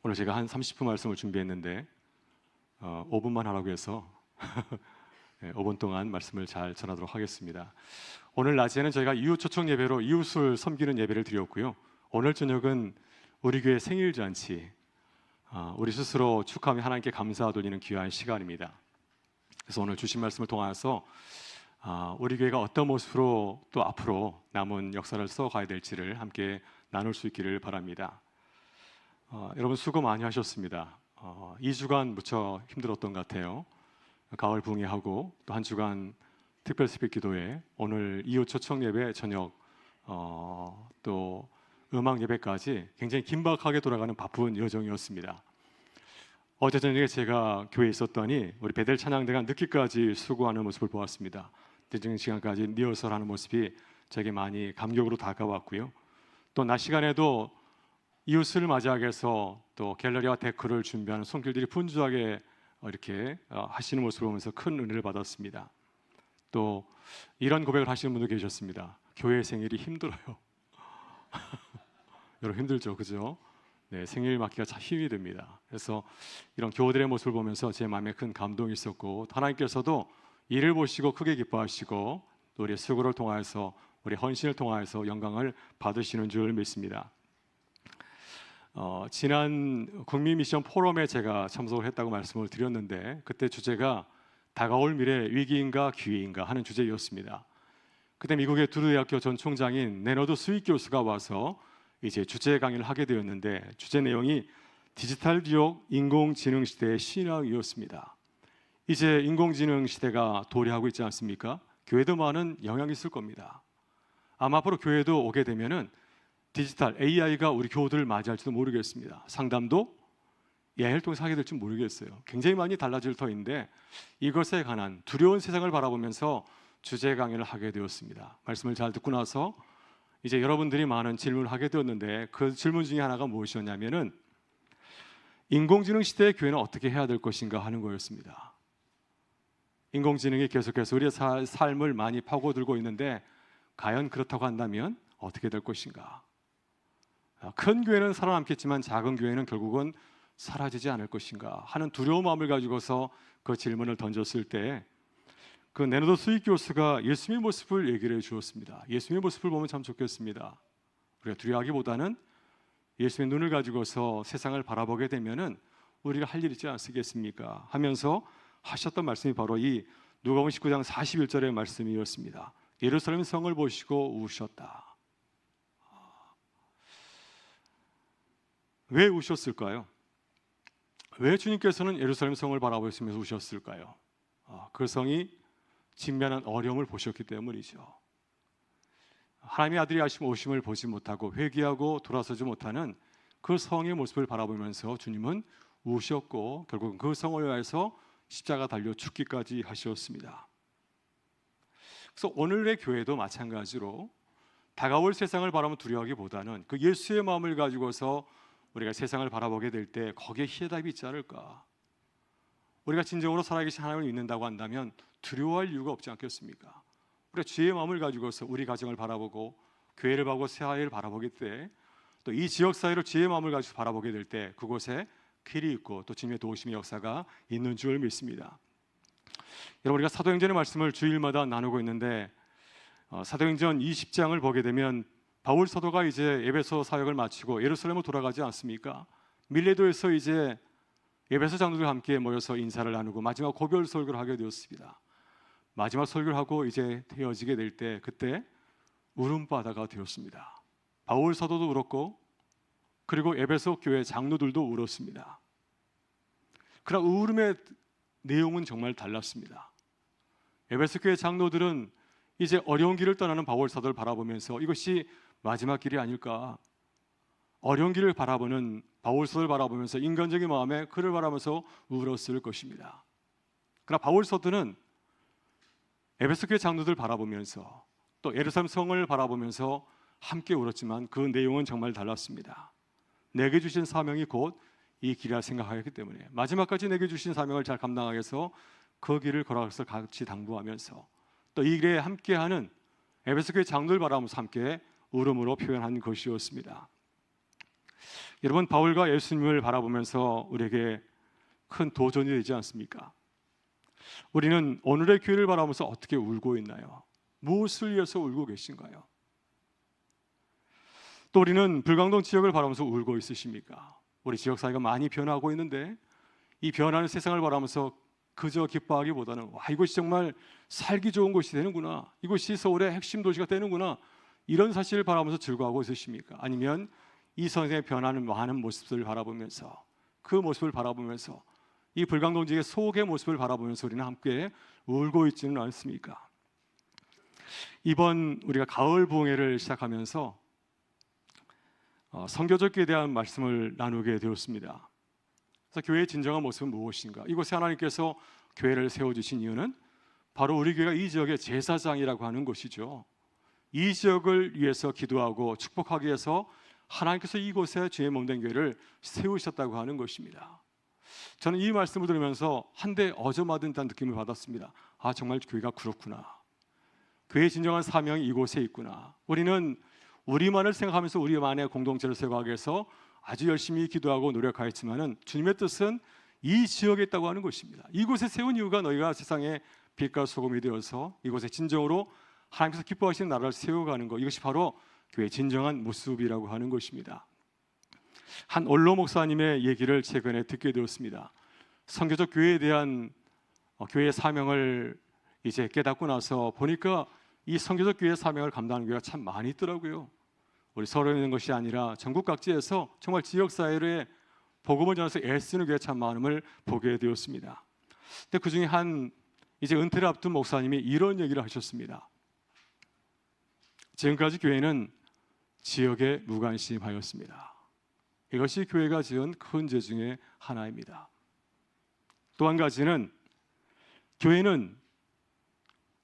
오늘 제가 한 30분 말씀을 준비했는데 5분만 하라고 해서 5분 동안 말씀을 잘 전하도록 하겠습니다. 오늘 낮에는 저희가 이웃 초청 예배로 이웃을 섬기는 예배를 드렸고요. 오늘 저녁은 우리 교회 생일 잔치, 우리 스스로 축하하며 하나님께 감사 돌리는 귀한 시간입니다. 그래서 오늘 주신 말씀을 통해서 우리 교회가 어떤 모습으로 또 앞으로 남은 역사를 써가야 될지를 함께 나눌 수 있기를 바랍니다. 여러분 수고 많이 하셨습니다. 2주간 무척 힘들었던 것 같아요. 가을 붕괴하고 또 한 주간 특별 새벽 기도회, 오늘 이웃 초청 예배, 저녁 또 음악 예배까지 굉장히 긴박하게 돌아가는 바쁜 여정이었습니다. 어제 저녁에 제가 교회에 있었더니 우리 베델 찬양대가 늦게까지 수고하는 모습을 보았습니다. 늦은 시간까지 리허설하는 모습이 제게 많이 감격으로 다가왔고요. 또 낮 시간에도 이웃을 맞이하기 위해서 또 갤러리와 데코를 준비하는 손길들이 분주하게 이렇게 하시는 모습을 보면서 큰 은혜를 받았습니다. 또 이런 고백을 하시는 분도 계셨습니다. 교회 생일이 힘들어요. 여러분 힘들죠, 그죠? 네, 생일 맞기가 참 힘이 듭니다. 그래서 이런 교우들의 모습을 보면서 제 마음에 큰 감동이 있었고, 하나님께서도 이를 보시고 크게 기뻐하시고 또 우리의 수고를 통하여서, 우리 헌신을 통하여서 영광을 받으시는 줄 믿습니다. 지난 국민 미션 포럼에 제가 참석을 했다고 말씀을 드렸는데, 그때 주제가 다가올 미래 위기인가 기회인가 하는 주제였습니다. 그때 미국의 두루 대학교 전 총장인 레너드 스윗 교수가 와서 이제 주제 강의를 하게 되었는데, 주제 내용이 디지털 기록 인공지능 시대의 신앙이었습니다. 이제 인공지능 시대가 도래하고 있지 않습니까? 교회도 많은 영향이 있을 겁니다. 아마 앞으로 교회도 오게 되면은 디지털 AI가 우리 교우들을 맞이할지도 모르겠습니다. 상담도 AI를 통해서 하게 될지 모르겠어요. 굉장히 많이 달라질 터인데, 이것에 관한 두려운 세상을 바라보면서 주제 강의를 하게 되었습니다. 말씀을 잘 듣고 나서 이제 여러분들이 많은 질문을 하게 되었는데, 그 질문 중에 하나가 무엇이었냐면은 인공지능 시대의 교회는 어떻게 해야 될 것인가 하는 거였습니다. 인공지능이 계속해서 우리의 삶을 많이 파고들고 있는데, 과연 그렇다고 한다면 어떻게 될 것인가? 큰 교회는 살아남겠지만 작은 교회는 결국은 사라지지 않을 것인가 하는 두려운 마음을 가지고서 그 질문을 던졌을 때, 그 레너드 스윗 교수가 예수님의 모습을 얘기를 해 주었습니다. 예수님의 모습을 보면 참 좋겠습니다. 우리가 두려워하기보다는 예수님의 눈을 가지고서 세상을 바라보게 되면은 우리가 할 일 있지 않겠습니까? 하면서 하셨던 말씀이 바로 이 누가복음 19장 41절의 말씀이었습니다. 예루살렘 성을 보시고 우셨다. 왜 우셨을까요? 왜 주님께서는 예루살렘 성을 바라보시면서 우셨을까요? 그 성이 직면한 어려움을 보셨기 때문이죠. 하나님의 아들이 오심을 보지 못하고 회개하고 돌아서지 못하는 그 성의 모습을 바라보면서 주님은 우셨고, 결국은 그 성을 위해서 십자가 달려 죽기까지 하셨습니다. 그래서 오늘의 교회도 마찬가지로 다가올 세상을 바라보면 두려워하기보다는 그 예수의 마음을 가지고서 우리가 세상을 바라보게 될 때 거기에 해답이 있지 않을까? 우리가 진정으로 살아계신 하나님을 믿는다고 한다면 두려워할 이유가 없지 않겠습니까? 우리가 주의 마음을 가지고서 우리 가정을 바라보고 교회를 바라보고 사회를 바라보게 때, 또 이 지역 사회를 주의 마음을 가지고 바라보게 될 때 그곳에 길이 있고 또 주님의 도우심의 역사가 있는 줄 믿습니다. 여러분, 우리가 사도행전의 말씀을 주일마다 나누고 있는데, 사도행전 20장을 보게 되면 바울 사도가 이제 에베소 사역을 마치고 예루살렘으로 돌아가지 않습니까? 밀레도에서 이제 에베소 장로들과 함께 모여서 인사를 나누고 마지막 고별 설교를 하게 되었습니다. 마지막 설교를 하고 이제 헤어지게 될 때, 그때 울음바다가 되었습니다. 바울 사도도 울었고, 그리고 에베소 교회 장로들도 울었습니다. 그러나 울음의 내용은 정말 달랐습니다. 에베소 교회 장로들은 이제 어려운 길을 떠나는 바울 사도를 바라보면서 이것이 마지막 길이 아닐까, 어려운 길을 바라보는 바울 사도를 바라보면서 인간적인 마음에 그를 바라보면서 울었을 것입니다. 그러나 바울 사도는 에베소 교회 장로들 바라보면서 또 예루살렘 성을 바라보면서 함께 울었지만 그 내용은 정말 달랐습니다. 내게 주신 사명이 곧 이 길이라 생각하였기 때문에 마지막까지 내게 주신 사명을 잘 감당하기 위해서 그 길을 걸어가서 같이 당부하면서 또 이 길에 함께하는 에베소 교회 장로들 바라보면서 함께 울음으로 표현한 것이었습니다. 여러분, 바울과 예수님을 바라보면서 우리에게 큰 도전이 되지 않습니까? 우리는 오늘의 교회를 바라보면서 어떻게 울고 있나요? 무엇을 위해서 울고 계신가요? 또 우리는 불광동 지역을 바라보면서 울고 있으십니까? 우리 지역 사회가 많이 변하고 있는데 이 변하는 세상을 바라보면서 그저 기뻐하기보다는 와, 이곳이 정말 살기 좋은 곳이 되는구나, 이곳이 서울의 핵심 도시가 되는구나, 이런 사실을 바라보면서 즐거워하고 있으십니까? 아니면 이 선생의 변하는 많은 모습들을 바라보면서, 그 모습을 바라보면서, 이 불광동 지역의 속의 모습을 바라보면서 우리는 함께 울고 있지는 않습니까? 이번 우리가 가을 부흥회를 시작하면서 선교적에 대한 말씀을 나누게 되었습니다. 그래서 교회의 진정한 모습은 무엇인가? 이곳에 하나님께서 교회를 세워주신 이유는 바로 우리 교회가 이 지역의 제사장이라고 하는 것이죠. 이 지역을 위해서 기도하고 축복하기 위해서 하나님께서 이곳에 주의 몸된 교회를 세우셨다고 하는 것입니다. 저는 이 말씀을 들으면서 한데 얻어맞은 듯한 느낌을 받았습니다. 아, 정말 교회가 그렇구나. 교회의 진정한 사명이 이곳에 있구나. 우리는 우리만을 생각하면서 우리만의 공동체를 세워가기 위해서 아주 열심히 기도하고 노력하였지만은 주님의 뜻은 이 지역에 있다고 하는 것입니다. 이곳에 세운 이유가 너희가 세상의 빛과 소금이 되어서 이곳에 진정으로 하나님께서 기뻐하시는 나라를 세워가는 것, 이것이 바로 교회의 진정한 모습이라고 하는 것입니다. 한 원로 목사님의 얘기를 최근에 듣게 되었습니다. 선교적 교회에 대한 교회의 사명을 이제 깨닫고 나서 보니까 이 선교적 교회의 사명을 감당하는 교회가 참 많이 있더라고요. 우리 서울에 있는 것이 아니라 전국 각지에서 정말 지역사회에 복음을 전해서 애쓰는 교회 참 많음을 보게 되었습니다. 근데 그 중에 한 이제 은퇴를 앞둔 목사님이 이런 얘기를 하셨습니다. 지금까지 교회는 지역에 무관심하였습니다. 이것이 교회가 지은 큰 죄 중에 하나입니다. 또 한 가지는 교회는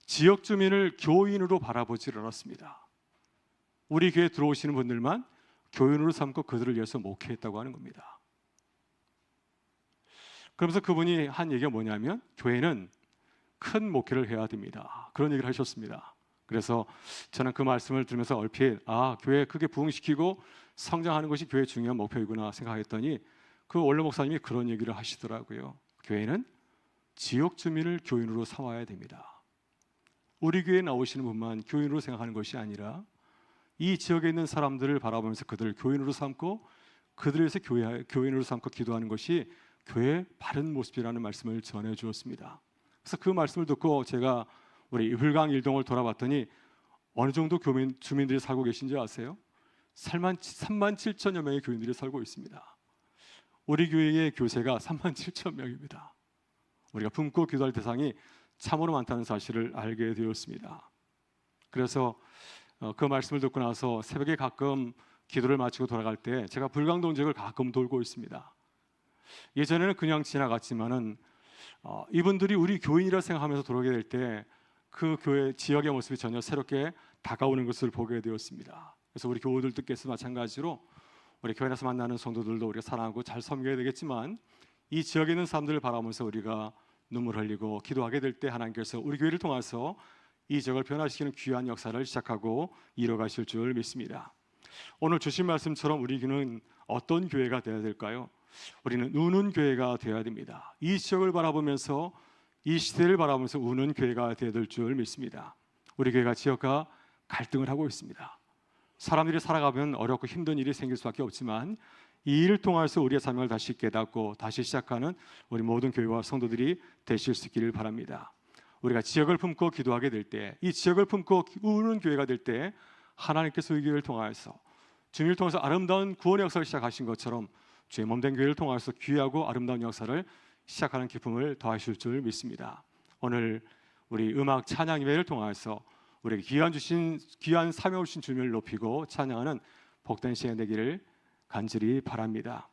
지역 주민을 교인으로 바라보지 않았습니다. 우리 교회에 들어오시는 분들만 교인으로 삼고 그들을 위해서 목회했다고 하는 겁니다. 그러면서 그분이 한 얘기가 뭐냐면 교회는 큰 목회를 해야 됩니다. 그런 얘기를 하셨습니다. 그래서 저는 그 말씀을 들으면서 얼핏 교회 크게 부흥시키고 성장하는 것이 교회의 중요한 목표이구나 생각했더니 그 원로 목사님이 그런 얘기를 하시더라고요. 교회는 지역 주민을 교인으로 삼아야 됩니다. 우리 교회에 나오시는 분만 교인으로 생각하는 것이 아니라 이 지역에 있는 사람들을 바라보면서 그들을 교인으로 삼고 그들을 위해서 교인으로 삼고 기도하는 것이 교회의 바른 모습이라는 말씀을 전해 주었습니다. 그래서 그 말씀을 듣고 제가 우리 불광 일동을 돌아봤더니 어느 정도 주민들이 살고 계신지 아세요? 3만 7천여 명의 교인들이 살고 있습니다. 우리 교회의 교세가 3만 7천 명입니다. 우리가 품고 기도할 대상이 참으로 많다는 사실을 알게 되었습니다. 그래서 그 말씀을 듣고 나서 새벽에 가끔 기도를 마치고 돌아갈 때 제가 불광동 지역을 가끔 돌고 있습니다. 예전에는 그냥 지나갔지만은 이분들이 우리 교인이라 생각하면서 돌아오게 될 때 그 교회 지역의 모습이 전혀 새롭게 다가오는 것을 보게 되었습니다. 그래서 우리 교우들께서 마찬가지로 우리 교회 안에서 만나는 성도들도 우리가 사랑하고 잘 섬겨야 되겠지만 이 지역에 있는 사람들을 바라보면서 우리가 눈물 흘리고 기도하게 될 때 하나님께서 우리 교회를 통해서 이 지역을 변화시키는 귀한 역사를 시작하고 이뤄가실 줄 믿습니다. 오늘 주신 말씀처럼 우리 교회는 어떤 교회가 되어야 될까요? 우리는 우는 교회가 되어야 됩니다. 이 지역을 바라보면서 이 시대를 바라보면서 우는 교회가 되어야 될 줄 믿습니다. 우리 교회가 지역과 갈등을 하고 있습니다. 사람들이 살아가면 어렵고 힘든 일이 생길 수밖에 없지만 이 일을 통해서 우리의 사명을 다시 깨닫고 다시 시작하는 우리 모든 교회와 성도들이 되실 수 있기를 바랍니다. 우리가 지역을 품고 기도하게 될 때, 이 지역을 품고 우는 교회가 될 때 하나님께서 이 교회를 통하여서 주님을 통해서 아름다운 구원의 역사를 시작하신 것처럼 주의 몸된 교회를 통해서 귀하고 아름다운 역사를 시작하는 기쁨을 더하실 줄 믿습니다. 오늘 우리 음악 찬양 예배를 통해서 우리에게 귀한 사명 주신 주님을 높이고 찬양하는 복된 시간 되기를 간절히 바랍니다.